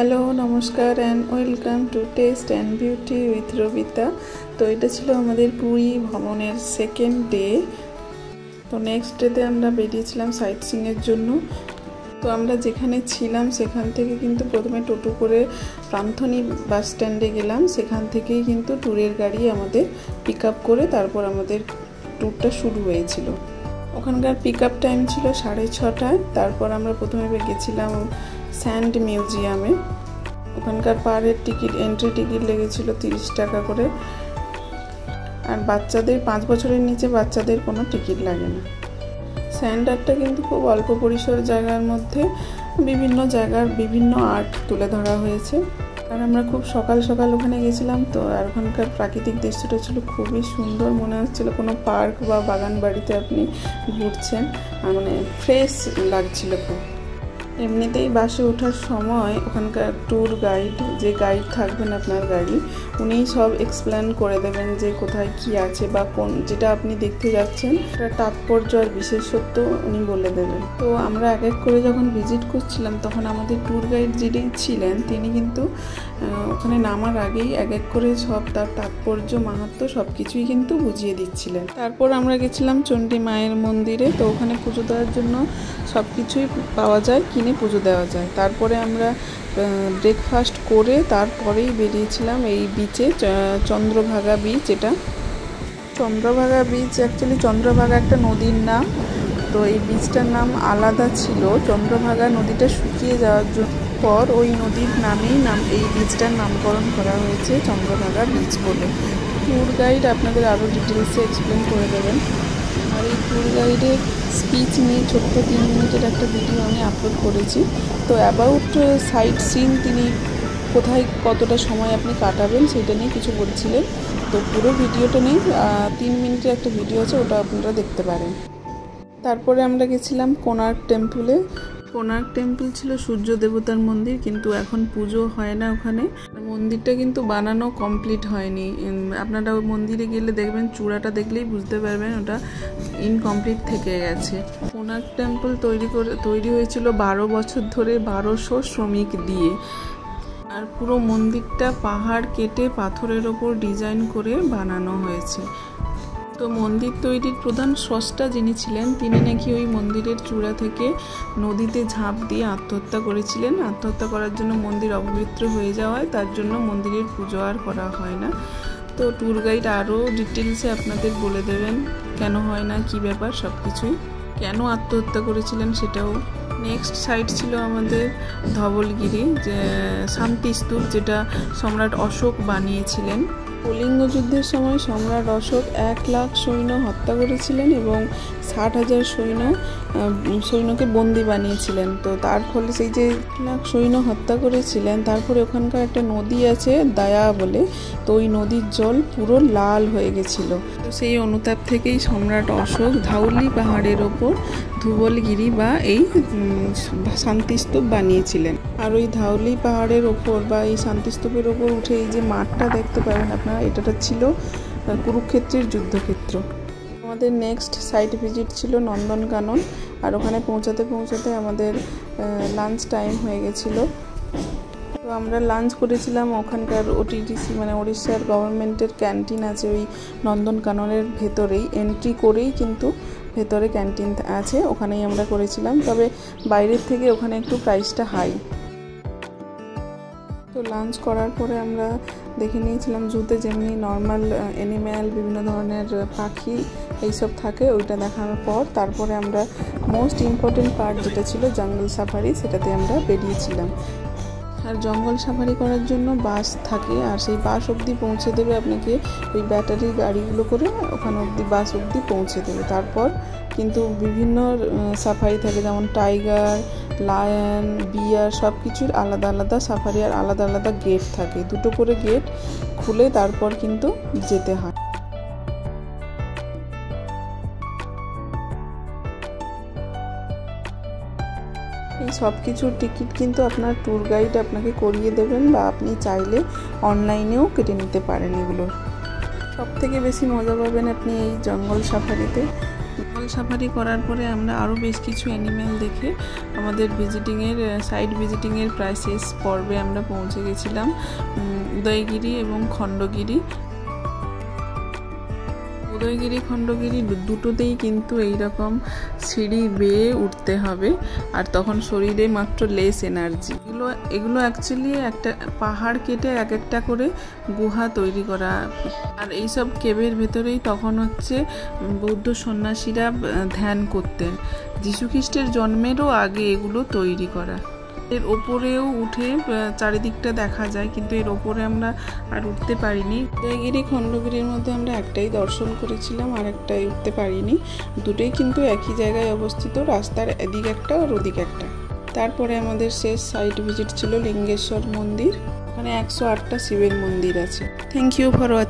Hello নমস্কার and welcome to test and beauty with Rabita. তো এটা ছিল আমাদের পুরী ভ্রমণের সেকেন্ড ডে। তো নেক্সট ডেতে আমরা বেরিয়েছিলাম সাইট সিইংয়ের জন্য। তো আমরা যেখানে ছিলাম সেখান থেকে কিন্তু প্রথমে টোটো করে প্রান্তনী বাস স্ট্যান্ডে গেলাম। সেখান থেকেই কিন্তু ট্যুরের গাড়ি আমাদের পিক আপ করে তারপর আমাদের ট্যুরটা শুরু হয়েছিল। ওখানকার পিক আপ টাইম ছিল 6:30টায়। তারপর আমরা প্রথমে গেছিলাম স্যান্ড মিউজিয়ামে। ওখানকার per head ticket, entry ticket লেগেছিল 30 টাকা করে। আর বাচ্চাদের 5 বছরের নিচে বাচ্চাদের কোনো টিকিট লাগে না। স্যান্ড আর্টটা কিন্তু খুব অল্প পরিসর জায়গার মধ্যে বিভিন্ন জায়গার বিভিন্ন আর্ট তুলে ধরা হয়েছে। আর আমরা খুব সকাল সকাল ওখানে গেছিলাম। তো আর ওখানকার প্রাকৃতিক দৃশ্যটা ছিল খুবই সুন্দর, মনে হচ্ছিল কোনো পার্ক বা বাগান বাড়িতে আপনি ঘুরছেন। আর মানে ফ্রেশ লাগছিল খুব। এমনিতেই বাসে ওঠার সময় ওখানকার ট্যুর গাইড, যে গাইড থাকবেন আপনার গাড়ি, উনিই সব এক্সপ্লেন করে দেবেন যে কোথায় কি আছে বা কোন যেটা আপনি দেখতে যাচ্ছেন তার তাৎপর্য আর বিশেষত্ব উনি বলে দেবেন। তো আমরা এক এক করে যখন ভিজিট করছিলাম তখন আমাদের ট্যুর গাইড যিনি ছিলেন তিনি কিন্তু ওখানে নামার আগেই এক এক করে সব তার তাৎপর্য মাহাত্ম্য সব কিছুই কিন্তু বুঝিয়ে দিচ্ছিলেন। তারপর আমরা গেছিলাম চণ্ডী মায়ের মন্দিরে। তো ওখানে পুজো দেওয়ার জন্য সব কিছুই পাওয়া যায়, কিনে পুজো দেওয়া যায়। তারপরে আমরা ব্রেকফাস্ট করে তারপরেই বেরিয়েছিলাম এই বিচে, চন্দ্রভাগা বিচ। এটা চন্দ্রভাগা বিচ অ্যাকচুয়ালি চন্দ্রভাগা একটা নদীর নাম। তো এই বিচটার নাম আলাদা ছিল। চন্দ্রভাগা নদীটা শুকিয়ে যাওয়ার পর ওই নদীর নামেই এই বিচটার নামকরণ করা হয়েছে চন্দ্রভাগা বিচ বলে। ট্যুর গাইড আপনাদের আরও ডিটেলসে এক্সপ্লেন করে দেবেন। আর এই ট্যুর গাইডের স্পিচ নিয়ে ছোট্ট 3 মিনিটের একটা ভিডিও আমি আপলোড করেছি। তো অ্যাবাউট সাইট সিইং তিনি কোথায় কতটা সময় আপনি কাটাবেন সেটা নিয়ে কিছু বলছিলেন। তো পুরো ভিডিওটা নেই, 3 মিনিটের একটা ভিডিও আছে, ওটা আপনারা দেখতে পারেন। তারপরে আমরা গেছিলাম কোণার্ক টেম্পলে। কোণার্ক টেম্পল ছিল সূর্য দেবতার মন্দির, কিন্তু এখন পুজো হয় না ওখানে। মন্দিরটা কিন্তু বানানো কমপ্লিট হয়নি। আপনারা ওই মন্দিরে গেলে দেখবেন, চূড়াটা দেখলেই বুঝতে পারবেন ওটা ইনকমপ্লিট থেকে গেছে। কোণার্ক টেম্পল তৈরি হয়েছিল 12 বছর ধরে 1200 শ্রমিক দিয়ে। আর পুরো মন্দিরটা পাহাড় কেটে পাথরের ওপর ডিজাইন করে বানানো হয়েছে। তো মন্দির তৈরির প্রধান স্রষ্টা যিনি ছিলেন তিনি নাকি ওই মন্দিরের চূড়া থেকে নদীতে ঝাঁপ দিয়ে আত্মহত্যা করেছিলেন। আত্মহত্যা করার জন্য মন্দির অপবিত্র হয়ে যাওয়ায় তার জন্য মন্দিরের পুজো আর করা হয় না। তো ট্যুর গাইড আরও ডিটেলসে আপনাদের বলে দেবেন কেন হয় না, কী ব্যাপার, সব কিছুই, কেন আত্মহত্যা করেছিলেন সেটাও। নেক্সট সাইট ছিল আমাদের ধবলগিরি, যে শান্তিস্তূপ, যেটা সম্রাট অশোক বানিয়েছিলেন। কলিঙ্গ যুদ্ধের সময় সম্রাট অশোক 1 লাখ সৈন্য হত্যা করেছিলেন এবং 60,000 সৈন্যকে বন্দি বানিয়েছিলেন। তো তার ফলে সেই যে 1 লাখ সৈন্য হত্যা করেছিলেন, তারপরে ওখানকার একটা নদী আছে দায়া বলে, তো ওই নদীর জল পুরো লাল হয়ে গেছিল। তো সেই অনুতাপ থেকেই সম্রাট অশোক ধাউলি পাহাড়ের ওপর ধুবলগিরি বা এই শান্তিস্তূপ বানিয়েছিলেন। আর ওই ধাউলি পাহাড়ের ওপর বা এই শান্তিস্তূপের ওপর উঠে এই যে মাঠটা দেখতে পাবেন আপনারা, এটা ছিল কুরুক্ষেত্রের যুদ্ধক্ষেত্র। আমাদের নেক্সট সাইট ভিজিট ছিল নন্দনকানন। আর ওখানে পৌঁছাতে আমাদের লাঞ্চ টাইম হয়ে গেছিলো। তো আমরা লাঞ্চ করেছিলাম ওখানকার ওটিডিসি মানে ওড়িশার গভর্নমেন্টের ক্যান্টিন আছে ওই নন্দনকাননের ভেতরেই, এন্ট্রি করেই কিন্তু ভেতরে ক্যান্টিন আছে, ওখানেই আমরা করেছিলাম। তবে বাইরের থেকে ওখানে একটু প্রাইসটা হাই। তো লাঞ্চ করার পরে আমরা দেখে নিয়েছিলাম জুতে যেমনি নর্মাল অ্যানিম্যাল, বিভিন্ন ধরনের পাখি এইসব থাকে, ওইটা দেখানোর পর তারপরে আমরা মোস্ট ইম্পর্টেন্ট পার্ট যেটা ছিল জঙ্গল সাফারি, সেটাতে আমরা বেরিয়েছিলাম। আর জঙ্গল সাফারি করার জন্য বাস থাকে, আর সেই বাস অবধি পৌঁছে দেবে আপনাকে ওই ব্যাটারি গাড়িগুলো করে, ওখানে অবধি বাস অবধি পৌঁছে দেবে। তারপর কিন্তু বিভিন্ন সাফারি থাকে, যেমন টাইগার, লায়ন, বিয়ার, সব কিছুর আলাদা আলাদা সাফারি আর আলাদা আলাদা গেট থাকে। 2টো করে গেট খুলে তারপর কিন্তু যেতে হয়। এই সব কিছুর টিকিট কিন্তু আপনার ট্যুর গাইড আপনাকে করিয়ে দেবেন, বা আপনি চাইলে অনলাইনেও কেটে নিতে পারেন। এগুলোর সব থেকে বেশি মজা পাবেন আপনি এই জঙ্গল সাফারিতে। জঙ্গল সাফারি করার পরে আমরা আরও বেশ কিছু অ্যানিম্যাল দেখে আমাদের সাইট ভিজিটিংয়ের প্রায় শেষ পর্বে আমরা পৌঁছে গেছিলাম উদয়গিরি এবং খণ্ডগিরি। উদয়গিরি খণ্ডগিরি দুটোতেই কিন্তু এইরকম সিঁড়ি বেয়ে উঠতে হবে, আর তখন শরীরে মাত্র লেস এনার্জি। এগুলো অ্যাকচুয়ালি একটা পাহাড় কেটে এক একটা করে গুহা তৈরি করা, আর এইসব কেবের ভেতরেই তখন হচ্ছে বৌদ্ধ সন্ন্যাসীরা ধ্যান করতেন। যীশুখ্রিস্টের জন্মেরও আগে এগুলো তৈরি করা। এর ওপরেও উঠে চারিদিকটা দেখা যায়, কিন্তু এর ওপরে আমরা আর উঠতে পারিনি। উদয়গিরি খণ্ডগিরির মধ্যে আমরা একটাই দর্শন করেছিলাম, আর একটাই উঠতে পারিনি। দুটোই কিন্তু একই জায়গায় অবস্থিত, রাস্তার এদিক একটা আর ওদিক একটা। তারপরে আমাদের শেষ সাইট ভিজিট ছিল লিঙ্গেশ্বর মন্দির। ওখানে 108টা শিবের মন্দির আছে। Thank you for watching.